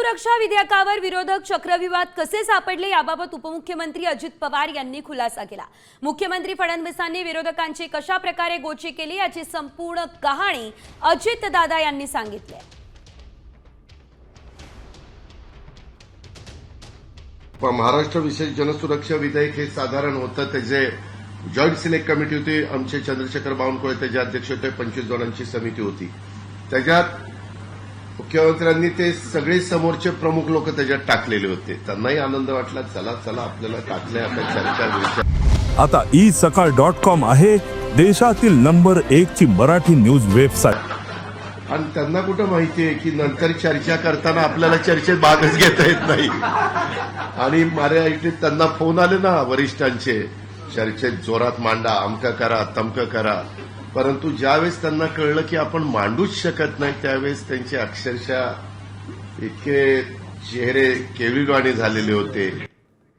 जनसुरक्षा विधेयकावर विरोधक चक्रव्यूहात कसे सापडले याबाबत उपमुख्यमंत्री अजित पवार यांनी खुलासा केला। मुख्यमंत्री फडणवीसांनी विरोधकांची कशा प्रकारे गोची केली याची संपूर्ण कहाणी अजित दादा यांनी सांगितली। महाराष्ट्र विशेष जनसुरक्षा विधेयक हे साधारण होतं, त्याचे जॉईंट सिलेक्ट कमिटी होती, आमचे चंद्रशेखर बावनकुळे त्याचे अध्यक्ष होते, 25 जणांची समिती होती। त्याच्यात मुख्यमंत्र्यांनी ते सगळे समोरचे प्रमुख लोक त्याच्यात टाकलेले होते। त्यांनाही आनंद वाटला, चला चला आपल्याला टाकले, आता चर्चा विचार। आता isakal.com आहे देशातील नंबर 1 ची मराठी न्यूज वेबसाईट। आणि त्यांना कुठं माहिती आहे की नंतर चर्चा करताना आपल्याला चर्चेत भागच घेता येत नाही। आणि माझ्या इथे त्यांना फोन आले ना वरिष्ठांचे, चर्चेत जोरात मांडा, अमकं करा तमकं करा, परंतु ज्यावेळेस त्यांना कळलं की आपण मांडूच शकत नाही त्यावेळेस त्यांचे अक्षरशः इतके चेहरे केविलवाणी झालेले होते।